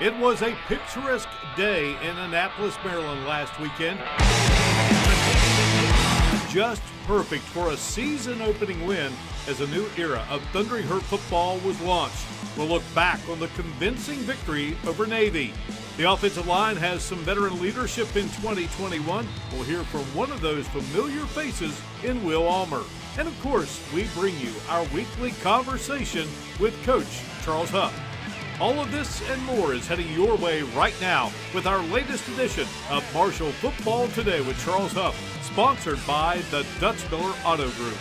It was a picturesque day in Annapolis, Maryland last weekend. Just perfect for a season-opening win as a new era of Thundering Herd football was launched. We'll look back on the convincing victory over Navy. The offensive line has some veteran leadership in 2021. We'll hear from one of those familiar faces in Will Almer. And of course, we bring you our weekly conversation with Coach Charles Huff. All of this and more is heading your way right now with our latest edition of Marshall Football Today with Charles Huff, sponsored by the Dutch Miller Auto Group.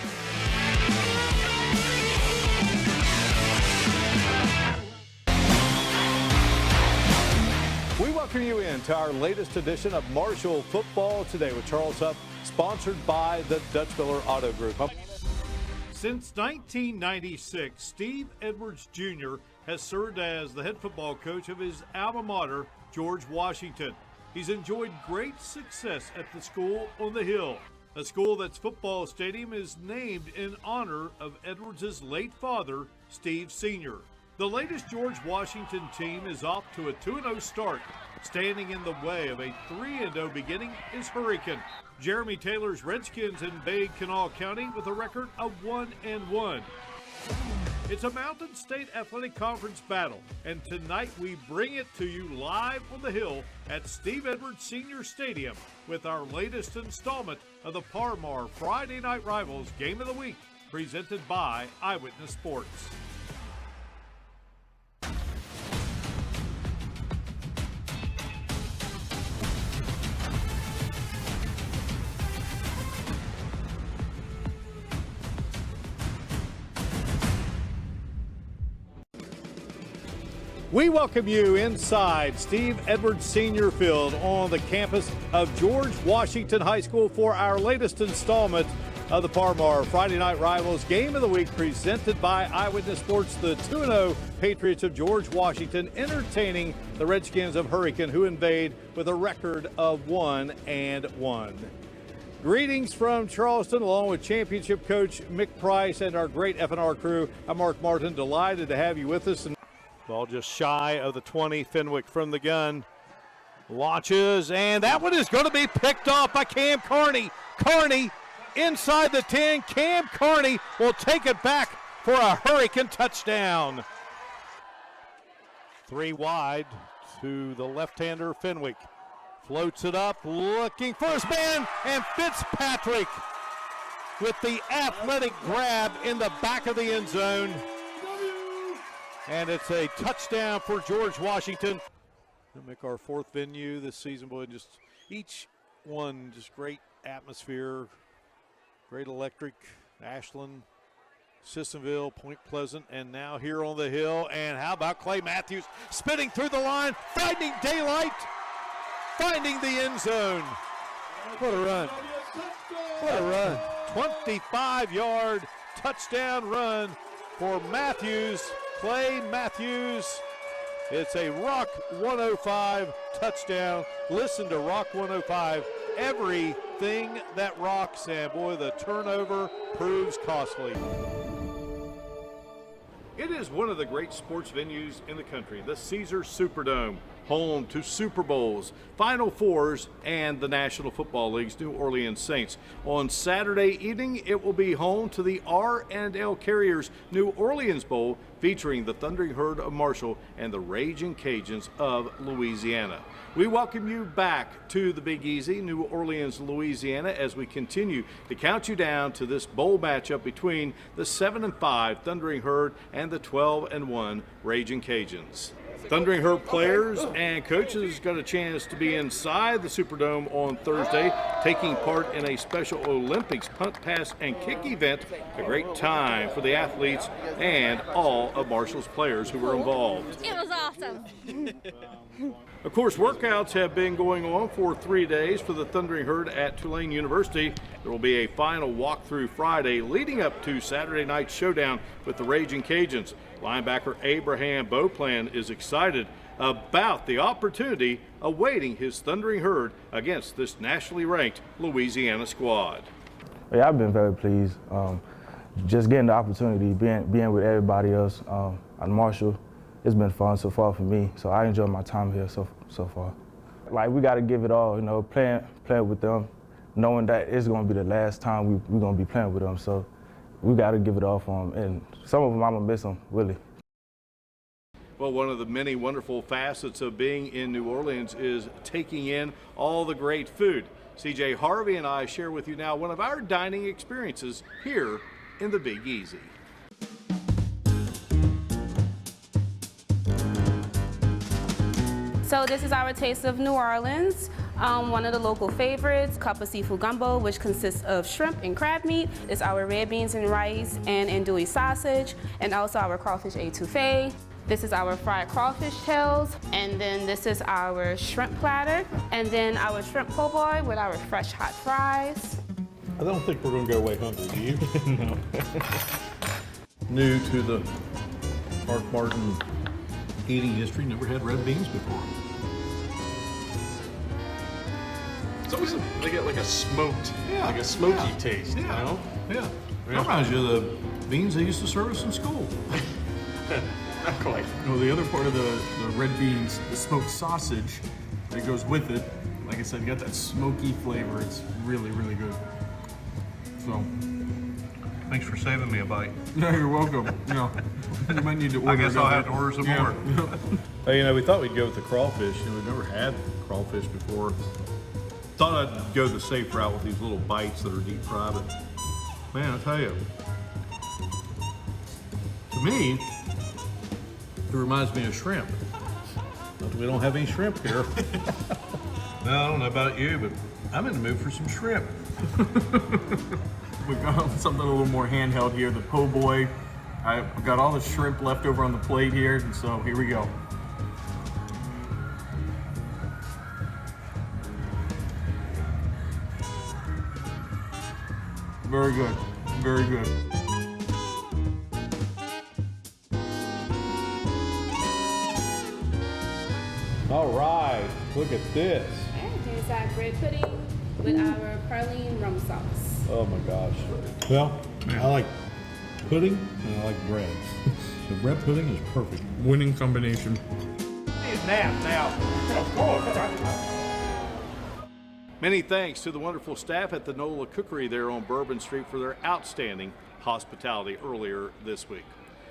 We welcome you into our latest edition of Marshall Football Today with Charles Huff, sponsored by the Dutch Miller Auto Group. Since 1996, Steve Edwards Jr. has served as the head football coach of his alma mater, George Washington. He's enjoyed great success at the school on the Hill, a school that's football stadium is named in honor of Edwards' late father, Steve Sr. The latest George Washington team is off to a 2-0 start. Standing in the way of a 3-0 beginning is Hurricane. Jeremy Taylor's Redskins invade Kanawha County with a record of 1-1. It's a Mountain State Athletic Conference battle, and tonight we bring it to you live on the Hill at Steve Edwards Senior Stadium with our latest installment of the Parmar Friday Night Rivals Game of the Week, presented by Eyewitness Sports. We welcome you inside Steve Edwards Senior Field on the campus of George Washington High School for our latest installment of the Parmar Friday Night Rivals Game of the Week, presented by Eyewitness Sports. The 2-0 Patriots of George Washington entertaining the Redskins of Hurricane, who invade with a record of 1-1. Greetings from Charleston, along with championship coach Mick Price and our great F&R crew. I'm Mark Martin, delighted to have you with us. Ball just shy of the 20. Fenwick from the gun launches, and that one is going to be picked off by Cam Carney. Carney inside the 10. Cam Carney will take it back for a Hurricane touchdown. 3 wide to the left-hander Fenwick. Floats it up, looking for his man, and Fitzpatrick with the athletic grab in the back of the end zone. And it's a touchdown for George Washington. We'll make our 4th venue this season, boy. Just each one, just great atmosphere, great electric. Ashland, Sissonville, Point Pleasant, and now here on the Hill. And how about Clay Matthews spinning through the line, finding daylight, finding the end zone. What a run. What a run. 25-yard touchdown run for Matthews. Clay Matthews. It's a Rock 105 touchdown. Listen to Rock 105. Everything that rocks, and boy, the turnover proves costly. It is one of the great sports venues in the country, the Caesars Superdome, home to Super Bowls, Final Fours, and the National Football League's New Orleans Saints. On Saturday evening, it will be home to the R&L Carriers New Orleans Bowl, featuring the Thundering Herd of Marshall and the Raging Cajuns of Louisiana. We welcome you back to the Big Easy, New Orleans, Louisiana, as we continue to count you down to this bowl matchup between the 7-5 Thundering Herd and the 12-1 Raging Cajuns. Thundering Herd players and coaches got a chance to be inside the Superdome on Thursday, taking part in a special Olympics punt, pass, and kick event. A great time for the athletes and all of Marshall's players who were involved. It was awesome. Of course, workouts have been going on for 3 days for the Thundering Herd at Tulane University. There will be a final walkthrough Friday leading up to Saturday night's showdown with the Raging Cajuns. Linebacker Abraham Beauplan is excited about the opportunity awaiting his Thundering Herd against this nationally ranked Louisiana squad. Yeah, I've been very pleased. Just getting the opportunity, being with everybody else at Marshall, it's been fun so far for me. So I enjoy my time here so far. Like, we got to give it all, you know, playing with them, knowing that it's going to be the last time we're going to be playing with them. So we got to give it all for them. And some of them, I'm going to miss them, really. Well, one of the many wonderful facets of being in New Orleans is taking in all the great food. CJ Harvey and I share with you now one of our dining experiences here in the Big Easy. So this is our taste of New Orleans. One of the local favorites, cup of seafood gumbo, which consists of shrimp and crab meat. It's our red beans and rice and andouille sausage, and also our crawfish etouffee. This is our fried crawfish tails, and then this is our shrimp platter, and then our shrimp po' boy with our fresh hot fries. I don't think we're going to go away hungry, do you? No. New to the Mark Martin eating history, never had red beans before. It's always they get like a smoked, like a smoky taste, you know? Yeah. That reminds you of the beans they used to serve us in school. Not quite. No, the other part of the red beans, the smoked sausage that goes with it, like I said, you got that smoky flavor. It's really, really good. So, Thanks for saving me a bite. no, you're welcome. You know, you might need to order. I guess I'll have to order some more. Hey, you know, we thought we'd go with the crawfish. You know, we've never had crawfish before. Thought I'd go the safe route with these little bites that are deep fried, but man, I tell you, to me, it reminds me of shrimp. But we don't have any shrimp here. No, I don't know about you, but I'm in the mood for some shrimp. We've got something a little more handheld here, the po' boy. I've got all the shrimp left over on the plate here, and so here we go. Very good, very good. All right, look at this. And here's our bread pudding with our praline rum sauce. Oh my gosh. Well, I like pudding and I like bread. The bread pudding is perfect. Winning combination. Many thanks to the wonderful staff at the NOLA Cookery there on Bourbon Street for their outstanding hospitality earlier this week.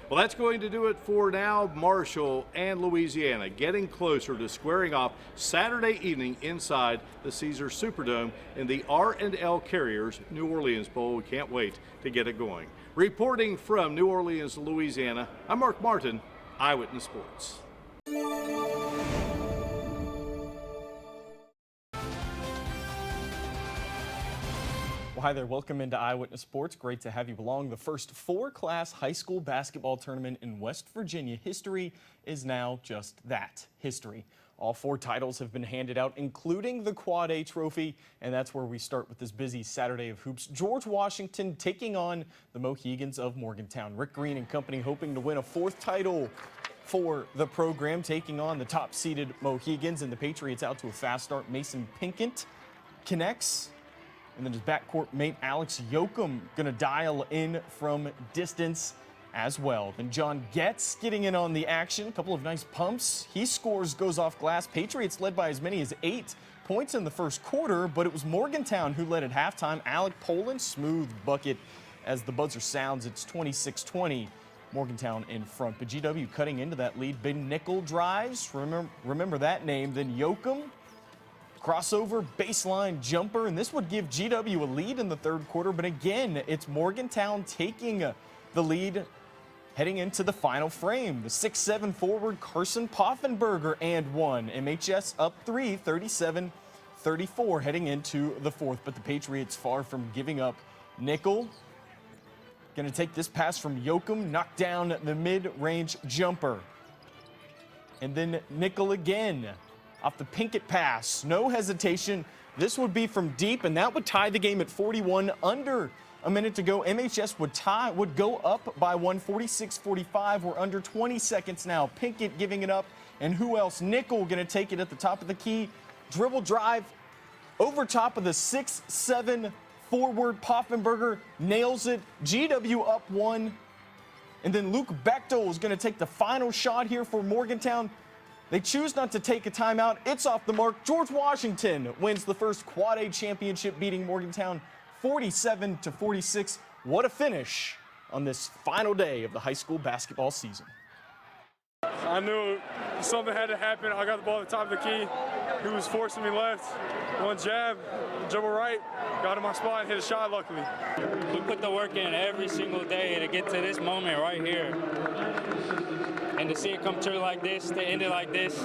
Well, that's going to do it for now. Marshall and Louisiana getting closer to squaring off Saturday evening inside the Caesars Superdome in the R&L Carriers New Orleans Bowl. We can't wait to get it going. Reporting from New Orleans, Louisiana, I'm Mark Martin, Eyewitness Sports. Hi there, welcome into Eyewitness Sports. Great to have you along. The first four-class high school basketball tournament in West Virginia history is now just that, history. All four titles have been handed out, including the Quad A trophy, and that's where we start with this busy Saturday of hoops. George Washington taking on the Mohegans of Morgantown. Rick Green and company hoping to win a fourth title for the program, taking on the top-seeded Mohegans, and the Patriots out to a fast start. Mason Pinkett connects. And then his backcourt mate Alex Yoakum going to dial in from distance as well. Then John Getz getting in on the action. A couple of nice pumps. He scores, goes off glass. Patriots led by as many as 8 points in the first quarter, but it was Morgantown who led at halftime. Alec Poland, smooth bucket as the buzzer sounds. It's 26-20. Morgantown in front. But GW cutting into that lead. Big nickel drives. Remember that name. Then Yoakum. Crossover, baseline jumper, and this would give GW a lead in the third quarter, but again, it's Morgantown taking the lead heading into the final frame. The 6'7" forward Carson Poffenberger and one. MHS up 3, 37-34 heading into the fourth, but the Patriots far from giving up. Nickel going to take this pass from Yoakum, knock down the mid-range jumper. And then Nickel again. Off the Pinkett pass, no hesitation. This would be from deep, and that would tie the game at 41. Under a minute to go. MHS would go up by 1, 46-45. We're under 20 seconds now. Pinkett giving it up, and who else? Nickel going to take it at the top of the key. Dribble drive over top of the 6'7" forward. Poffenberger nails it. GW up 1. And then Luke Bechtel is going to take the final shot here for Morgantown. They choose not to take a timeout. It's off the mark. George Washington wins the first Quad A championship, beating Morgantown 47-46. What a finish on this final day of the high school basketball season. I knew something had to happen. I got the ball at the top of the key. He was forcing me left. One jab, dribble right, got in my spot and hit a shot luckily. We put the work in every single day to get to this moment right here. And to see it come true like this, to end it like this,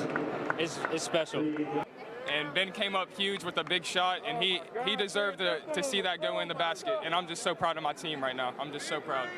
is special. And Ben came up huge with a big shot, and he deserved to see that go in the basket. And I'm just so proud of my team right now. I'm just so proud.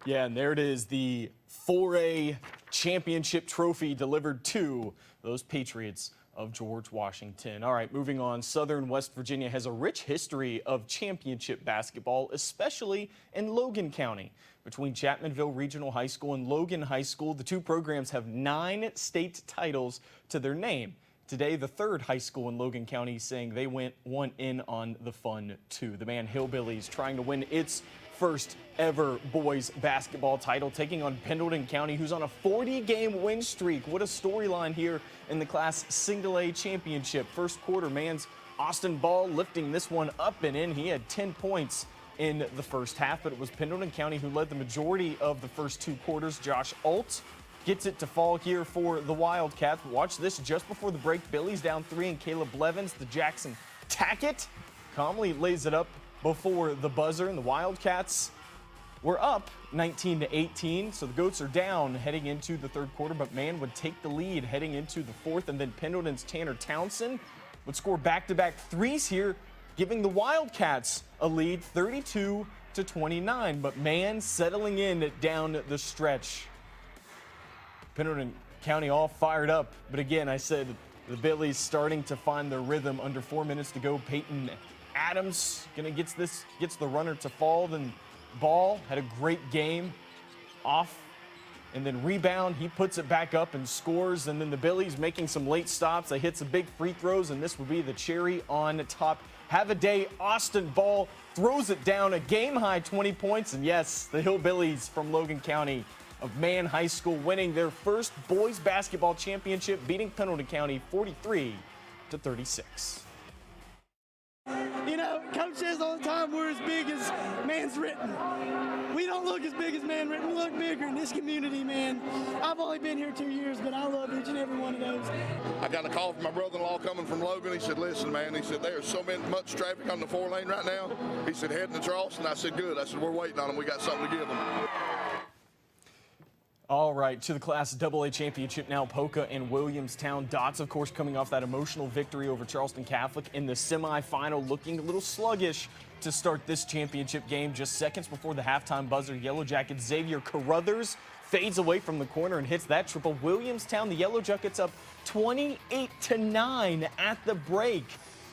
Yeah, and there it is, the 4A championship trophy delivered to those Patriots of George Washington. All right, moving on. Southern West Virginia has a rich history of championship basketball, especially in Logan County. Between Chapmanville Regional High School and Logan High School, the two programs have 9 state titles to their name. Today, the third high school in Logan County saying they won in on the fun too. The Man Hillbillies trying to win its first ever boys basketball title, taking on Pendleton County, who's on a 40-game win streak. What a storyline here in the Class Single A Championship. First quarter, Man's Austin Ball lifting this one up and in. He had 10 points in the first half, but it was Pendleton County who led the majority of the first 2 quarters. Josh Alt gets it to fall here for the Wildcats. Watch this just before the break. Billy's down 3 and Caleb Blevins, the Jackson Tackett, calmly lays it up before the buzzer, and the Wildcats were up 19-18, so the Goats are down heading into the third quarter, but Man would take the lead heading into the fourth, and then Pendleton's Tanner Townsend would score back-to-back threes here, giving the Wildcats a lead 32-29, but Man settling in down the stretch. Pendleton County all fired up, but again, I said the Billies starting to find their rhythm. Under 4 minutes to go, Peyton Adams gets the runner to fall. Then Ball had a great game off, and then rebound. He puts it back up and scores. And then the Billies making some late stops. They hit some big free throws, and this would be the cherry on top. Have a day. Austin Ball throws it down, a game high 20 points. And yes, the Hillbillies from Logan County of Man High School winning their first boys basketball championship, beating Pendleton County 43-36. You know, Coach says all the time we're as big as Man's Written. We don't look as big as Man Written. We look bigger in this community, man. I've only been here 2 years, but I love each and every one of those. I got a call from my brother-in-law coming from Logan. He said, listen, man, he said, there's so much traffic on the 4-lane right now. He said, heading to Charleston. I said, good. I said, we're waiting on them. We got something to give them. All right, to the Class AA Championship now. Polka and Williamstown. Dots, of course, coming off that emotional victory over Charleston Catholic in the semifinal, looking a little sluggish to start this championship game. Just seconds before the halftime buzzer, Yellow Jacket Xavier Carruthers fades away from the corner and hits that triple. Williamstown, the Yellow Jackets up 28-9 at the break.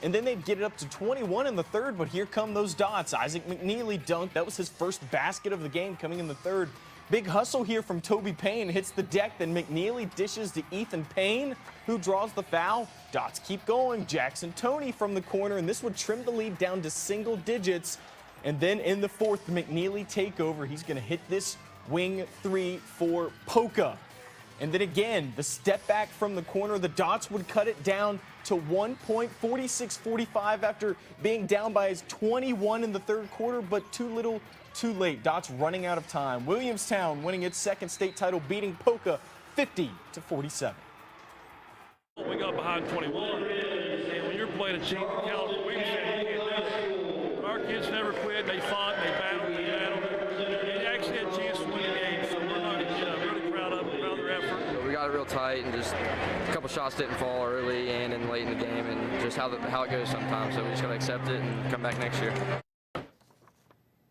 And then they'd get it up to 21 in the third, but here come those Dots. Isaac McNeely dunked. That was his first basket of the game coming in the third. Big hustle here from Toby Payne, hits the deck, then McNeely dishes to Ethan Payne, who draws the foul. Dots keep going. Jackson Toney from the corner, and this would trim the lead down to single digits. And then in the fourth, the McNeely takeover. He's going to hit this wing three for Polka. And then again, the step back from the corner, the Dots would cut it down to 1 point, 46-45 after being down by his 21 in the third quarter, but too little, too late. Dots running out of time. Williamstown winning its second state title, beating Polka 50-47. We got behind 21, and when you're playing a team in caliber Williamstown, you can't do that. Our kids never quit. They fought, they battled, and they actually had a chance to win the game. So we're really proud of their effort. We got it real tight, and just a couple shots didn't fall early and late in the game, and just how it goes sometimes. So we just got to accept it and come back next year.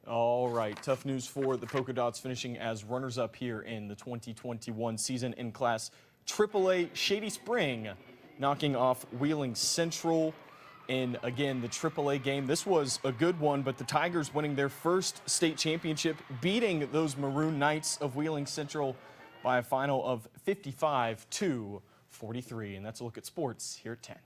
All right, tough news for the Polka Dots, finishing as runners-up here in the 2021 season in Class AAA. Shady Spring knocking off Wheeling Central in, again, the AAA game. This was a good one, but the Tigers winning their first state championship, beating those Maroon Knights of Wheeling Central by a final of 55-43. And that's a look at sports here at 10.